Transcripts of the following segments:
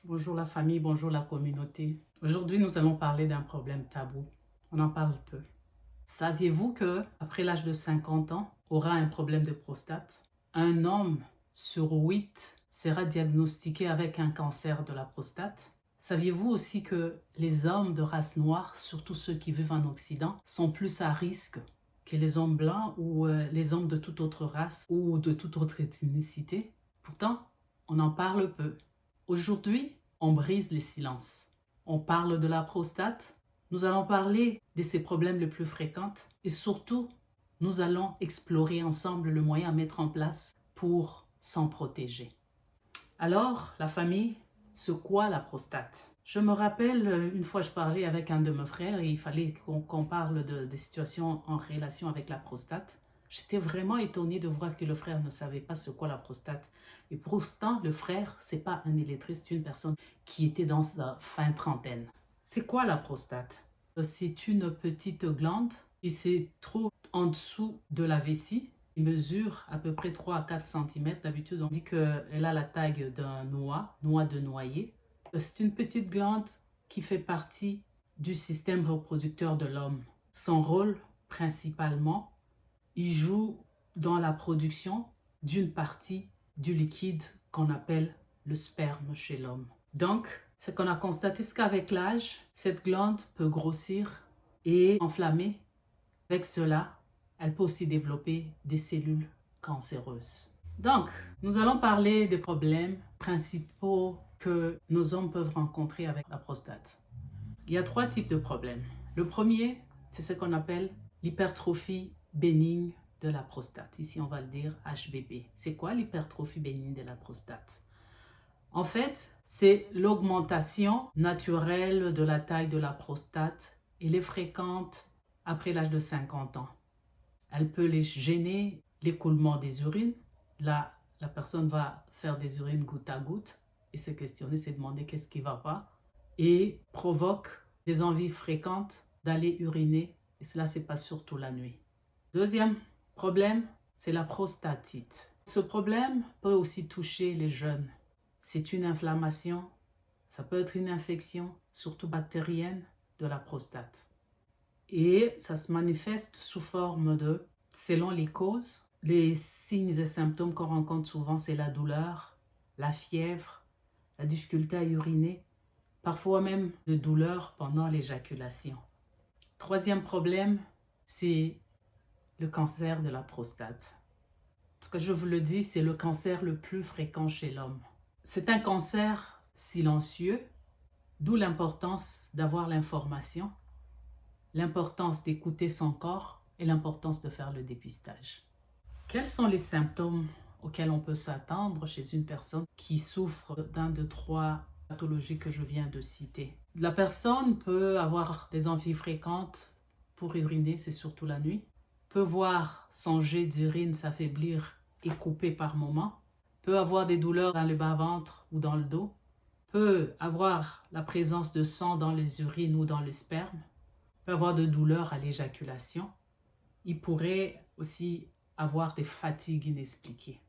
Bonjour la famille, bonjour la communauté. Aujourd'hui, nous allons parler d'un problème tabou. On en parle peu. Saviez-vous que après l'âge de 50 ans, aura un problème de prostate? Un homme sur 8 sera diagnostiqué avec un cancer de la prostate. Saviez-vous aussi que les hommes de race noire, surtout ceux qui vivent en Occident, sont plus à risque que les hommes blancs ou les hommes de toute autre race ou de toute autre ethnicité? Pourtant, on en parle peu. Aujourd'hui, on brise les silences. On parle de la prostate. Nous allons parler de ses problèmes les plus fréquents et surtout, nous allons explorer ensemble le moyen à mettre en place pour s'en protéger. Alors, la famille, c'est quoi la prostate? Je me rappelle, une fois je parlais avec un de mes frères et il fallait qu'on parle des situations en relation avec la prostate. J'étais vraiment étonnée de voir que le frère ne savait pas ce qu'est la prostate. Et pourtant, le frère, c'est pas un illettré, c'est une personne qui était dans sa fin trentaine. C'est quoi la prostate? C'est une petite glande qui se trouve en dessous de la vessie. Il mesure à peu près 3 à 4 cm. D'habitude, on dit qu'elle a la taille d'un noix de noyer. C'est une petite glande qui fait partie du système reproducteur de l'homme. Son rôle, principalement, il joue dans la production d'une partie du liquide qu'on appelle le sperme chez l'homme. Donc, ce qu'on a constaté, c'est qu'avec l'âge, cette glande peut grossir et s'enflammer. Avec cela, elle peut aussi développer des cellules cancéreuses. Donc, nous allons parler des problèmes principaux que nos hommes peuvent rencontrer avec la prostate. Il y a 3 types de problèmes. Le premier, c'est ce qu'on appelle l'hypertrophie bénigne de la prostate. Ici, on va le dire HBP. C'est quoi l'hypertrophie bénigne de la prostate? En fait, c'est l'augmentation naturelle de la taille de la prostate. Elle est fréquente après l'âge de 50 ans. Elle peut gêner l'écoulement des urines. Là, la personne va faire des urines goutte à goutte et se questionner, se demander qu'est-ce qui ne va pas, et provoque des envies fréquentes d'aller uriner, et cela se passe surtout la nuit. Deuxième problème, c'est la prostatite. Ce problème peut aussi toucher les jeunes. C'est une inflammation, ça peut être une infection, surtout bactérienne, de la prostate. Et ça se manifeste sous forme de, selon les causes, les signes et symptômes qu'on rencontre souvent, c'est la douleur, la fièvre, la difficulté à uriner, parfois même de douleur pendant l'éjaculation. Troisième problème, c'est le cancer de la prostate. En tout cas, je vous le dis, c'est le cancer le plus fréquent chez l'homme. C'est un cancer silencieux, d'où l'importance d'avoir l'information, l'importance d'écouter son corps et l'importance de faire le dépistage. Quels sont les symptômes auxquels on peut s'attendre chez une personne qui souffre d'un de 3 pathologies que je viens de citer? La personne peut avoir des envies fréquentes pour uriner, c'est surtout la nuit, peut voir son jet d'urine s'affaiblir et couper par moments, peut avoir des douleurs dans le bas-ventre ou dans le dos, peut avoir la présence de sang dans les urines ou dans le sperme, peut avoir de douleurs à l'éjaculation. Il pourrait aussi avoir des fatigues inexpliquées.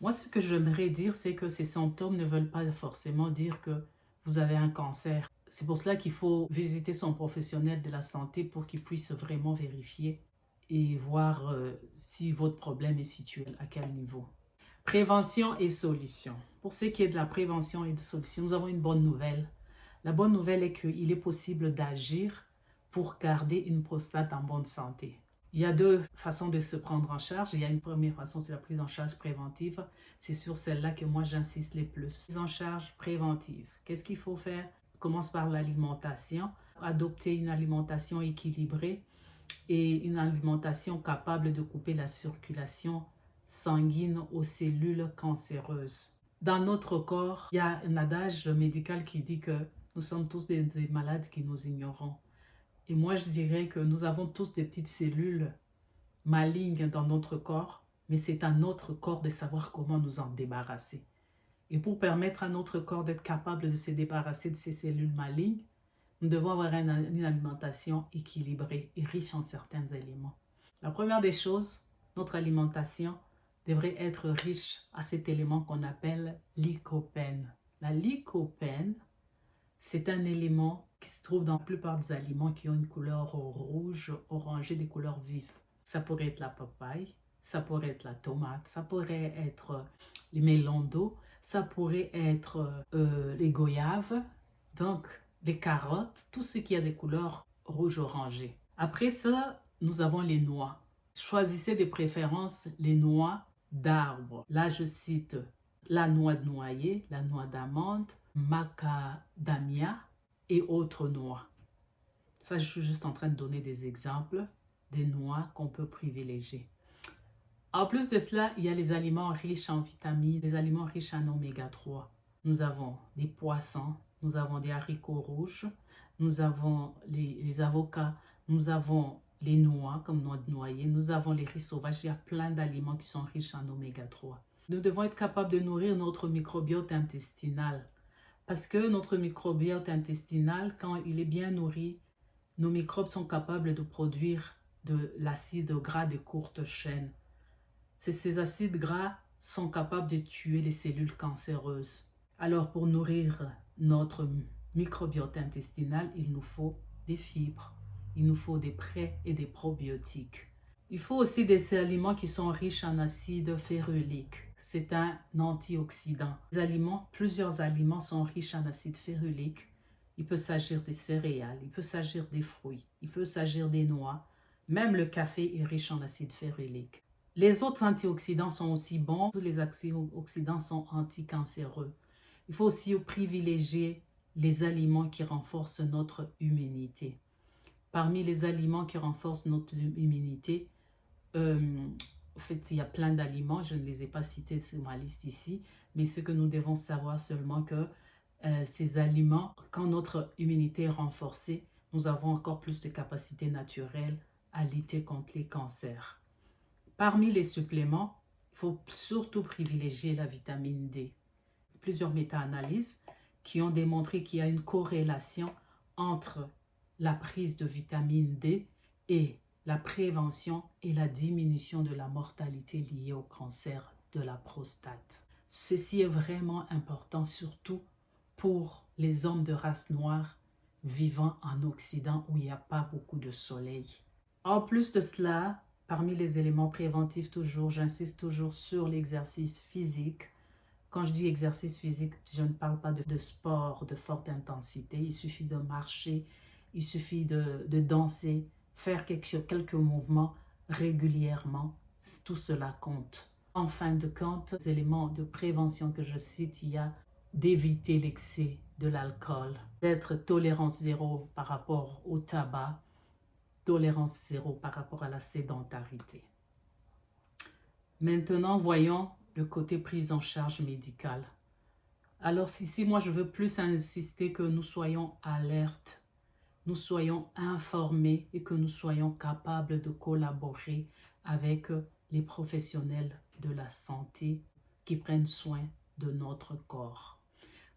Moi, ce que j'aimerais dire, c'est que ces symptômes ne veulent pas forcément dire que vous avez un cancer. C'est pour cela qu'il faut visiter son professionnel de la santé pour qu'il puisse vraiment vérifier et voir si votre problème est situé à quel niveau. Prévention et solution. Pour ce qui est de la prévention et de solution, nous avons une bonne nouvelle. La bonne nouvelle est qu'il est possible d'agir pour garder une prostate en bonne santé. Il y a 2 façons de se prendre en charge. Il y a une première façon, c'est la prise en charge préventive. C'est sur celle-là que moi j'insiste le plus. Prise en charge préventive. Qu'est-ce qu'il faut faire? On commence par l'alimentation. Adopter une alimentation équilibrée et une alimentation capable de couper la circulation sanguine aux cellules cancéreuses. Dans notre corps, il y a un adage médical qui dit que nous sommes tous des malades qui nous ignorons. Et moi, je dirais que nous avons tous des petites cellules malignes dans notre corps, mais c'est à notre corps de savoir comment nous en débarrasser. Et pour permettre à notre corps d'être capable de se débarrasser de ces cellules malignes, nous devons avoir une alimentation équilibrée et riche en certains éléments. La première des choses, notre alimentation devrait être riche à cet élément qu'on appelle lycopène. La lycopène, c'est un élément qui se trouve dans la plupart des aliments qui ont une couleur rouge, orangée, des couleurs vives. Ça pourrait être la papaye, ça pourrait être la tomate, ça pourrait être les melons d'eau, ça pourrait être les goyaves, donc les carottes, tout ce qui a des couleurs rouge-orangées. Après ça, nous avons les noix. Choisissez de préférence les noix d'arbres. Là, je cite la noix de noyer, la noix d'amande, macadamia et autres noix. Ça, je suis juste en train de donner des exemples des noix qu'on peut privilégier. En plus de cela, il y a les aliments riches en vitamines, les aliments riches en oméga 3. Nous avons des poissons, nous avons des haricots rouges, nous avons les avocats, nous avons les noix comme noix de noyer, nous avons les riz sauvages. Il y a plein d'aliments qui sont riches en oméga 3. Nous devons être capables de nourrir notre microbiote intestinal parce que notre microbiote intestinal, quand il est bien nourri, nos microbes sont capables de produire de l'acide gras de courte chaîne. Ces acides gras sont capables de tuer les cellules cancéreuses. Alors pour nourrir notre microbiote intestinal, il nous faut des fibres, il nous faut des pré- et des probiotiques. Il faut aussi des aliments qui sont riches en acide férulique. C'est un antioxydant. Plusieurs aliments sont riches en acide férulique. Il peut s'agir des céréales, il peut s'agir des fruits, il peut s'agir des noix. Même le café est riche en acide férulique. Les autres antioxydants sont aussi bons. Tous les antioxydants sont anticancéreux. Il faut aussi privilégier les aliments qui renforcent notre immunité. Parmi les aliments qui renforcent notre immunité, en fait, il y a plein d'aliments, je ne les ai pas cités sur ma liste ici, mais ce que nous devons savoir seulement que ces aliments, quand notre immunité est renforcée, nous avons encore plus de capacités naturelles à lutter contre les cancers. Parmi les suppléments, il faut surtout privilégier la vitamine D. Plusieurs méta-analyses qui ont démontré qu'il y a une corrélation entre la prise de vitamine D et la prévention et la diminution de la mortalité liée au cancer de la prostate. Ceci est vraiment important, surtout pour les hommes de race noire vivant en Occident où il n'y a pas beaucoup de soleil. En plus de cela, parmi les éléments préventifs toujours, j'insiste toujours sur l'exercice physique. Quand je dis exercice physique, je ne parle pas de sport de forte intensité. Il suffit de marcher, il suffit de danser, faire quelques mouvements régulièrement. Tout cela compte. En fin de compte, les éléments de prévention que je cite, il y a d'éviter l'excès de l'alcool, d'être tolérance zéro par rapport au tabac, tolérance zéro par rapport à la sédentarité. Maintenant, voyons le côté prise en charge médicale. Alors ici, moi, je veux plus insister que nous soyons alertes, nous soyons informés et que nous soyons capables de collaborer avec les professionnels de la santé qui prennent soin de notre corps.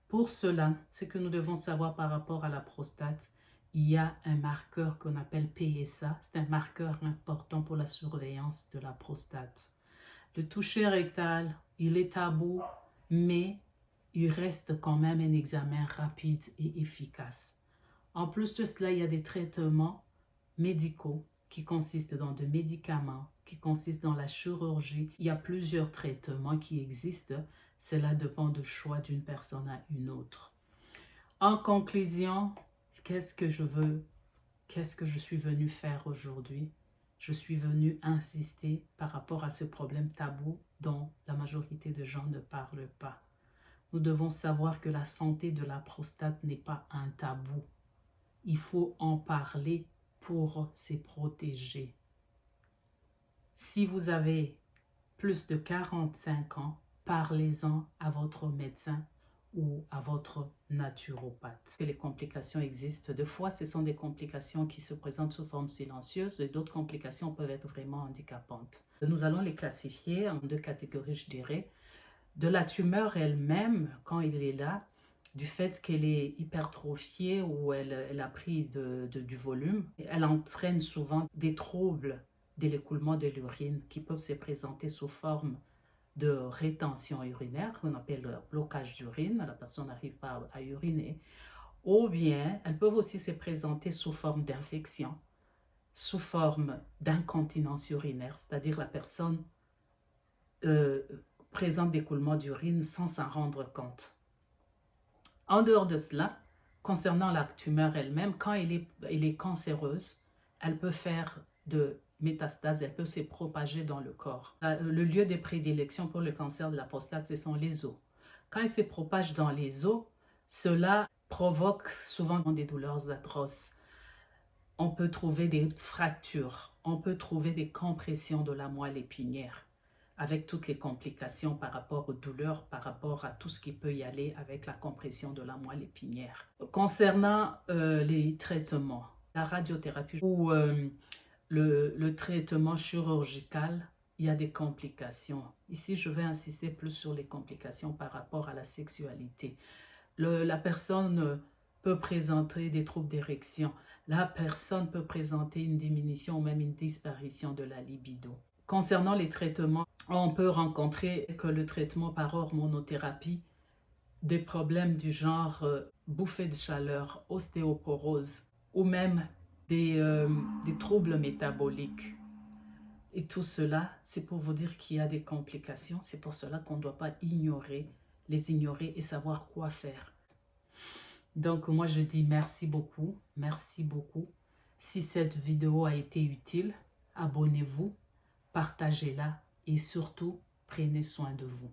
Pour cela, ce que nous devons savoir par rapport à la prostate, il y a un marqueur qu'on appelle PSA. C'est un marqueur important pour la surveillance de la prostate. Le toucher rectal, il est tabou, mais il reste quand même un examen rapide et efficace. En plus de cela, il y a des traitements médicaux qui consistent dans des médicaments, qui consistent dans la chirurgie. Il y a plusieurs traitements qui existent. Cela dépend du choix d'une personne à une autre. En conclusion, qu'est-ce que je suis venue faire aujourd'hui? Je suis venue insister par rapport à ce problème tabou dont la majorité de gens ne parlent pas. Nous devons savoir que la santé de la prostate n'est pas un tabou. Il faut en parler pour se protéger. Si vous avez plus de 45 ans, parlez-en à votre médecin ou à votre naturopathe. Les complications existent. Des fois, ce sont des complications qui se présentent sous forme silencieuse et d'autres complications peuvent être vraiment handicapantes. Nous allons les classifier en deux catégories, je dirais. De la tumeur elle-même, quand elle est là, du fait qu'elle est hypertrophiée ou elle a pris du volume, elle entraîne souvent des troubles de l'écoulement de l'urine qui peuvent se présenter sous forme de rétention urinaire, qu'on appelle le blocage d'urine, la personne n'arrive pas à uriner, ou bien elles peuvent aussi se présenter sous forme d'infection, sous forme d'incontinence urinaire, c'est-à-dire la personne présente d'écoulement d'urine sans s'en rendre compte. En dehors de cela, concernant la tumeur elle-même, quand elle est cancéreuse, elle peut faire de métastases, elle peut se propager dans le corps. Le lieu de prédilection pour le cancer de la prostate, ce sont les os. Quand elle se propage dans les os, cela provoque souvent des douleurs atroces. On peut trouver des fractures, on peut trouver des compressions de la moelle épinière, avec toutes les complications par rapport aux douleurs, par rapport à tout ce qui peut y aller avec la compression de la moelle épinière. Concernant les traitements, la radiothérapie ou le traitement chirurgical, il y a des complications. Ici, je vais insister plus sur les complications par rapport à la sexualité. La personne peut présenter des troubles d'érection. La personne peut présenter une diminution ou même une disparition de la libido. Concernant les traitements, on peut rencontrer que le traitement par hormonothérapie, des problèmes du genre bouffée de chaleur, ostéoporose ou même des troubles métaboliques. Et tout cela, c'est pour vous dire qu'il y a des complications. C'est pour cela qu'on ne doit pas les ignorer et savoir quoi faire. Donc, moi, je dis merci beaucoup. Merci beaucoup. Si cette vidéo a été utile, abonnez-vous, partagez-la et surtout, prenez soin de vous.